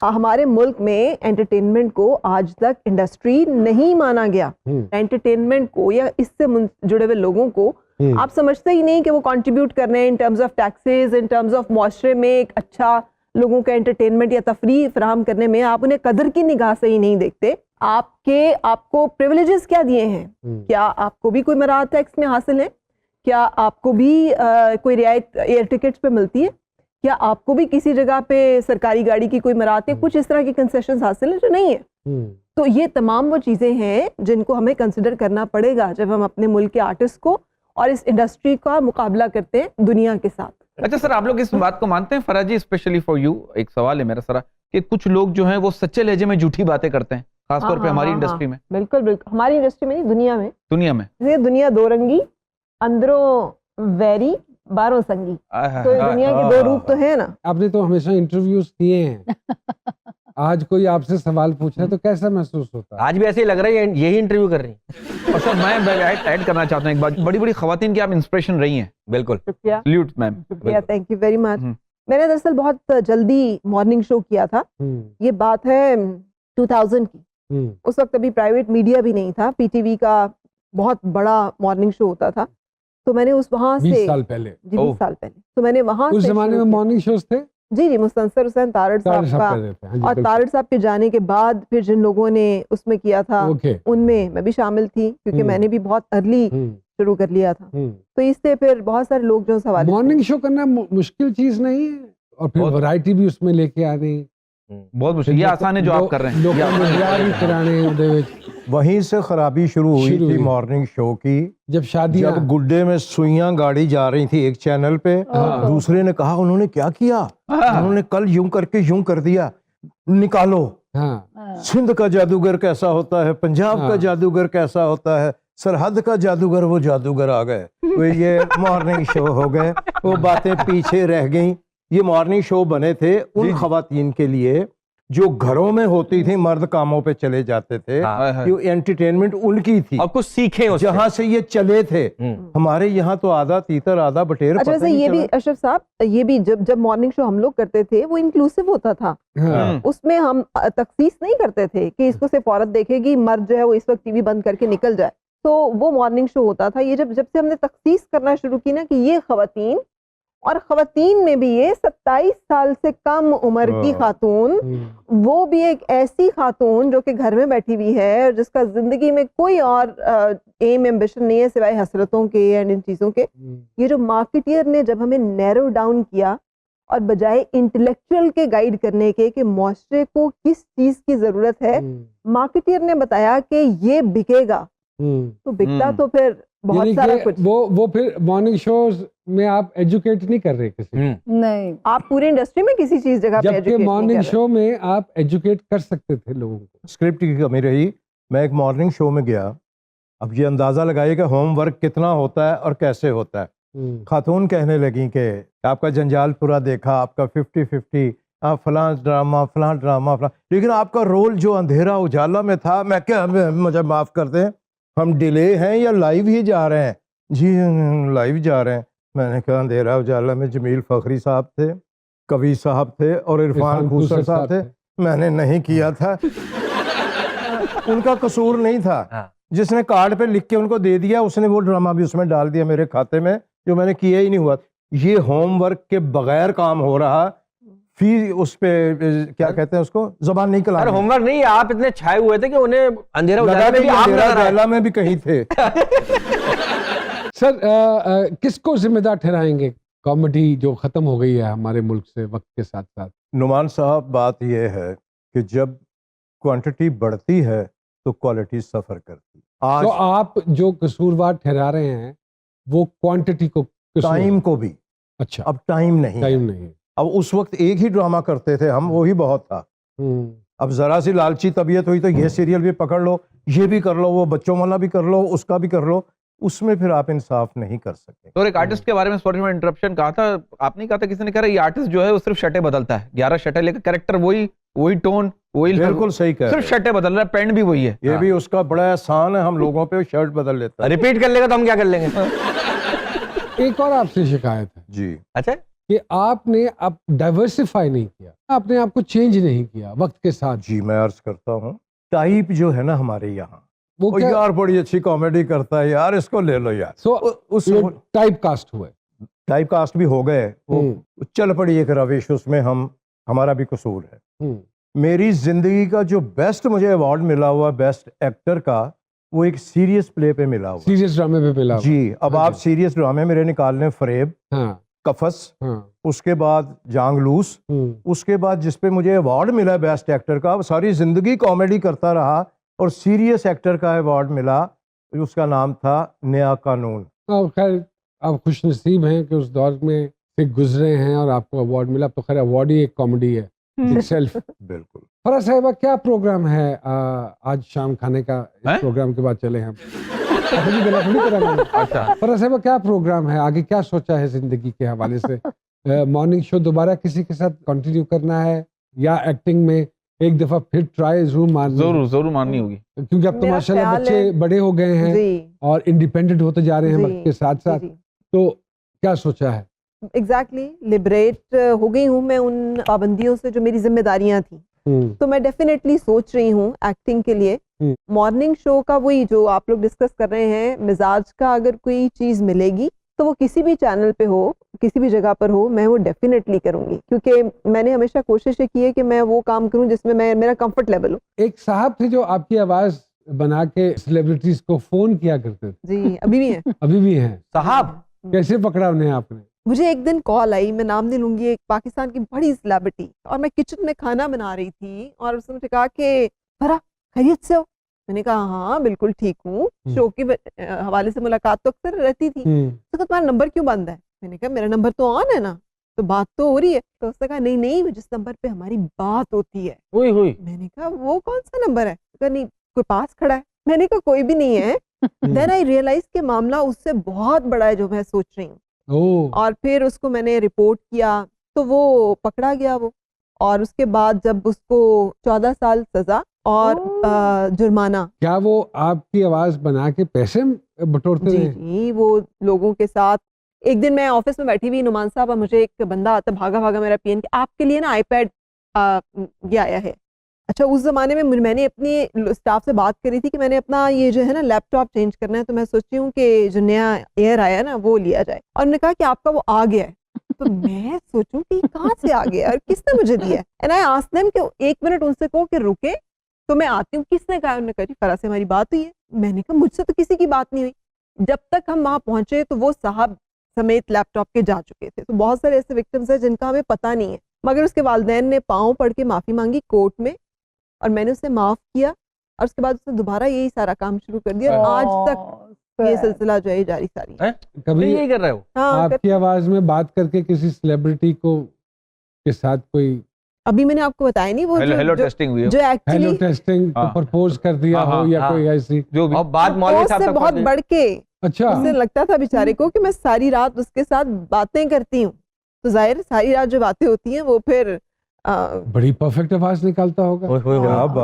हमारे मुल्क में एंटरटेनमेंट को आज तक इंडस्ट्री नहीं माना गया। एंटरटेनमेंट को या इससे जुड़े हुए लोगों को आप समझते ही नहीं कि वो कंट्रीब्यूट कर रहे हैं in terms of taxes, in terms of मुआशरे में एक अच्छा लोगों का एंटरटेनमेंट या तफरीह फराहम करने में। आप उन्हें कदर की निगाह से ही नहीं देखते। आपको प्रिविलेजेस क्या दिए हैं? क्या आपको भी कोई मराहत टैक्स में हासिल है? क्या आपको भी कोई रियायत एयर टिकट्स पे मिलती है? क्या आपको भी किसी जगह पे सरकारी गाड़ी की कोई मराहतें, कुछ इस तरह की कंसेशंस हासिल है? जो नहीं है। तो ये तमाम वो चीज़ें हैं जिनको हमें कंसिडर करना पड़ेगा जब हम अपने मुल्क के आर्टिस्ट को और इस इंडस्ट्री का मुकाबला करते हैं दुनिया के साथ। अच्छा सर, आप लोग इस बात को मानते हैं फराजी, स्पेशली फॉर यू, एक सवाल है मेरा सर, कि कुछ लोग जो हैं वो सच्चे लहजे में झूठी बातें करते हैं, खासतौर पे हमारी इंडस्ट्री में? बिल्कुल बिल्कुल, हमारी इंडस्ट्री में नहीं, दुनिया में। ये दुनिया दो रंगी, अंदरों वैरी, बारों संगी। तो दुनिया के दो रूप तो है ना। आपने तो हमेशा इंटरव्यूज किए हैं। आज कोई आपसे सवाल पूछ रहा है तो कैसा महसूस होता है? आज भी ऐसे ही लग रहा है यही इंटरव्यू कर रही है। और सर मैं ऐड करना चाहता हूँ एक बात, बड़ी बड़ी खवातीन की आप इंस्पिरेशन रही हैं। बिल्कुल, शुक्रिया। Salute ma'am. शुक्रिया, थैंक यू वेरी मच। मैंने दरअसल बहुत जल्दी मॉर्निंग शो किया था। ये बात है 2000 की। उस वक्त अभी प्राइवेट मीडिया भी नहीं था। पीटीवी का बहुत बड़ा मॉर्निंग शो होता था। तो मैंने वहां से 20 साल पहले। जी 20 साल पहले। तो मैंने वहां से उस जमाने में मॉर्निंग शोज थे? जी मुस्तनसर हुसैन तारड़ साहब का, और तारड़ साहब के जाने के बाद फिर जिन लोगों ने उसमें किया था उनमें मैं भी शामिल थी, क्योंकि मैंने भी बहुत अर्ली शुरू कर लिया था। तो इससे फिर बहुत सारे लोग जो सवाल। मॉर्निंग शो करना मुश्किल चीज नहीं है, और फिर वैरायटी भी उसमें लेके आ रही। बहुत मुश्किल, ये आसान है जो आप कर रहे हैं। वहीं से खराबी शुरू हुई थी मॉर्निंग शो की, जब गुड्डे में सुइयां गाड़ी जा रही थी एक चैनल पे। दूसरे ने कहा उन्होंने क्या किया, उन्होंने कल यूं करके यूं कर दिया, निकालो। सिंध का जादूगर कैसा होता है, पंजाब का जादूगर कैसा होता है, सरहद का जादूगर, वो जादूगर आ गए, वो ये मॉर्निंग शो हो गए। वो बातें पीछे रह गई। ये मॉर्निंग शो बने थे उन खवातीन के लिए जो घरों में होती थी, मर्द कामों पे चले जाते थे। ये एंटरटेनमेंट उनकी थी और कुछ सीखे जहां से ये चले थे। हमारे यहाँ तो आधा तीतर आधा बटेर। अच्छा, वैसे ये भी अशरफ साहब, ये भी जब मॉर्निंग शो हम लोग करते थे वो इंक्लूसिव होता था। उसमें हम तखसीस नहीं करते थे कि इसको सिर्फ औरत देखेगी, मर्द जो है वो इस वक्त टीवी बंद करके निकल जाए। तो वो मॉर्निंग शो होता था। ये जब से हमने तखसीस करना शुरू की ना कि ये खवातीन, और खवातीन में भी ये 27 साल से कम उम्र की खातून, वो भी एक ऐसी खातून जो कि घर में बैठी हुई है और जिसका जिंदगी में कोई और एम एम्बिशन नहीं है सिवाय हसरतों के एंड इन चीज़ों के। ये जो मार्केटियर ने जब हमें नैरो डाउन किया और बजाय इंटेलेक्चुअल के गाइड करने के कि मुआशरे को किस चीज़ की ज़रूरत है, मार्केटियर ने बताया कि ये बिकेगा, तो बिकता तो फिर बहुत सारा कुछ। वो फिर मॉर्निंग शोज में आप एजुकेट नहीं कर रहे किसी नहीं, आप पूरी इंडस्ट्री में किसी चीज जगह पे एजुकेट नहीं कर रहे। मॉर्निंग शो में आप एजुकेट कर सकते थे लोगों को। स्क्रिप्ट की कमी रही। मैं एक मॉर्निंग शो में गया। अब ये अंदाजा लगाइए कि होमवर्क कितना होता है और कैसे होता है। खातून कहने लगी कि आपका जंजाल पूरा देखा, आपका 50-50, आप फलां ड्रामा, लेकिन आपका रोल जो अंधेरा उजाला में था, मैं क्या, मुझे माफ कर दें, हम डिले हैं या लाइव ही जा रहे हैं? जी लाइव जा रहे हैं। मैंने कहा अंधेरा उजाला में जमील फखरी साहब थे, कवि साहब थे और इरफान खूसर साहब थे। मैंने नहीं किया था। उनका कसूर नहीं था। जिसने कार्ड पे लिख के उनको दे दिया, उसने वो ड्रामा भी उसमें डाल दिया मेरे खाते में, जो मैंने किया ही नहीं हुआ। ये होमवर्क के बगैर काम हो रहा, फिर उस पे क्या कहते हैं उसको, जबान नहीं कला। होमवर्क नहीं, आप इतने छाए हुए थे कि उन्हें अंधेरा उजाला में भी कहीं थे। सर किसको जिम्मेदार ठहराएंगे कॉमेडी जो खत्म हो गई है हमारे मुल्क से वक्त के साथ साथ? नुमान साहब, बात यह है कि जब क्वांटिटी बढ़ती है तो क्वालिटी सफर करती है। आज तो आप जो कसूरवार ठहरा रहे हैं वो क्वांटिटी को, टाइम को भी। अच्छा, अब टाइम नहीं। अब उस वक्त एक ही ड्रामा करते थे हम, वो ही बहुत था। अब जरा सी लालची तबीयत हुई तो ये सीरियल भी पकड़ लो, ये भी कर लो, वो बच्चों वाला भी कर लो, उसका भी कर लो, उसमें फिर आप इंसाफ नहीं कर सकते। तो एक आर्टिस्ट के बारे में सॉरी मैं इंटरप्शन कहा था, आपने कहा था, किसी ने कहा ये आर्टिस्ट जो है वो सिर्फ शटे बदलता है, 11 शटे लेकर, कैरेक्टर वही टोन वही, बिल्कुल सही कह रहे हैं, सिर्फ शटे बदल रहा है, पेंट भी वही है। ये भी उसका बड़ा एहसान है हम लोगों पे, शर्ट बदल लेता है। रिपीट कर लेगा तो हम क्या कर लेंगे? एक और आपसे शिकायत है जी। अच्छा, कि आपने अब डाइवर्सिफाई नहीं किया, आपने आपको चेंज नहीं किया वक्त के साथ। जी मैं अर्ज करता हूँ, टाइप जो है ना हमारे यहाँ, वो वो यार बड़ी अच्छी कॉमेडी करता है यार, इसको ले लो यार। सो उस टाइप कास्ट हुए, टाइप कास्ट भी हो गए, वो चल पड़ी एक रविश, उसमें हमारा भी कसूर है। मेरी जिंदगी का जो बेस्ट मुझे अवार्ड मिला हुआ बेस्ट एक्टर का, वो एक सीरियस प्ले पे मिला हुआ, सीरियस ड्रामे पे मिला हुआ। जी। अब आप सीरियस ड्रामे मेरे निकालने फरेब, हाँ, कफस, हाँ, उसके बाद जांगलूस, उसके बाद जिसपे मुझे अवार्ड मिला बेस्ट एक्टर का, सारी जिंदगी कॉमेडी करता रहा और सीरियस एक्टर का अवार्ड मिला, उसका नाम था नया कानून। खैर आप खुशनसीब हैं कि उस दौर में से गुजरे हैं और आपको अवार्ड मिला। तो खैर अवार्ड ही एक कॉमेडी है itself। बिल्कुल। फरा साहिबा क्या प्रोग्राम है आज शाम खाने का? इस प्रोग्राम के बाद चले हम। अच्छा, फरा साहिबा क्या प्रोग्राम है आगे, क्या सोचा है जिंदगी के हवाले से? मॉर्निंग शो दोबारा किसी के साथ कंटिन्यू करना है या एक्टिंग में एक दफा फिर ट्राई जरूर मारनी? जरूर मारनी होगी, क्योंकि अब तो माशाल्लाह बच्चे बड़े हो गए हैं और इंडिपेंडेंट होते जा रहे हैं वक्त के साथ साथ। तो क्या सोचा है? एग्जैक्टली लिबरेट हो गई हूँ मैं उन पाबंदियों से जो मेरी जिम्मेदारियां थी। तो मैं डेफिनेटली सोच रही हूँ एक्टिंग के लिए मॉर्निंग शो का, वही जो आप लोग डिस्कस कर रहे हैं, मिजाज का अगर कोई चीज मिलेगी तो वो किसी भी चैनल पे हो, किसी भी जगह पर हो, मैं वो डेफिनेटली करूंगी, क्योंकि मैंने हमेशा कोशिश की है कि मैं वो काम करूं जिसमें मेरा कंफर्ट लेवल हो। एक साहब थे जो आपकी आवाज बना के सेलिब्रिटीज को फोन किया करते थे। जी अभी भी है। अभी भी हैं साहब? कैसे पकड़ा उन्हें आपने? मुझे एक दिन कॉल आई, मैं नाम नहीं लूंगी, एक पाकिस्तान की बड़ी सेलिब्रिटी, और मैं किचन में खाना बना रही थी और उसने मुझे कहा कि फरा खैरियत से हो? मैंने कहा हाँ बिल्कुल ठीक हूँ, शो के हवाले से मुलाकात तो अक्सर रहती थी। तो तुम्हारा नंबर क्यों बंद है? मैंने कहा मेरा नंबर तो ऑन है ना, तो बात तो हो रही है। तो उसने कहा नहीं जिस नंबर पे हमारी बात होती है। हुई। मैंने कहा वो कौन सा नंबर है? कहा नहीं कोई पास खड़ा है। मैंने कहा कोई भी नहीं है। देन आई रियलाइज कि मामला उससे बहुत बड़ा है जो मैं सोच रही हूँ। और फिर उसको मैंने रिपोर्ट किया तो वो पकड़ा गया वो, और उसके बाद जब उसको 14 साल सजा और जुर्माना। क्या वो आपकी आवाज बना के पैसे बटोरते रहे? जी वो लोगों के साथ। एक दिन मैं ऑफिस में बैठी हुई, नुमान साहब, और मुझे एक बंदा आता भागा मेरा पीएन कि आपके लिए ना आईपैड ये आया है। अच्छा उस जमाने में मैंने अपनी स्टाफ से बात करी थी कि मैंने अपना ये जो है ना लैपटॉप चेंज करना है, तो मैं सोची हूँ कि जो नया एयर आया ना वो लिया जाए। और उन्होंने कहा कि आपका वो आ गया है। तो मैं सोचूं कि कहाँ से आ गया और किसने मुझे दिया है। एंड आई आस्क्ड देम कि 1 मिनट उनसे कहो कि रुके तो मैं आती हूँ। किसने कहा? उन्होंने कहा फरा से हमारी बात हुई है। मैंने कहा मुझसे तो किसी की बात नहीं हुई। जब तक हम वहां पहुंचे तो वो साहब समेत लैपटॉप के जा चुके थे। तो बहुत सारे ऐसे विक्टिम्स हैं जिनका हमें पता नहीं है, मगर उसके वालिदैन ने पाँव पड़ के माफी मांगी कोर्ट में और मैंने उसे माफ किया, और उसके बाद उसने दोबारा यही सारा काम शुरू कर दिया। आज तक ये सिलसिला जो है जारी सारी है। कभी यही कर रहे हो? हाँ, आपकी आवाज में बात करके किसी सेलिब्रिटी को के साथ कोई? अभी मैंने आपको बताया नहीं वो हेलो टेस्टिंग हुई जो एक्चुअली हेलो टेस्टिंग प्रपोज कर दिया हो या कोई ऐसी जो भी बात मौलवी साहब से तक बहुत बढ़ के। अच्छा उसे लगता था बेचारे को कि मैं सारी रात उसके साथ बातें करती हूँ, तो जाहिर सारी रात जो बातें होती हैं वो फिर बड़ी परफेक्ट आवाज निकालता होगा। क्या बात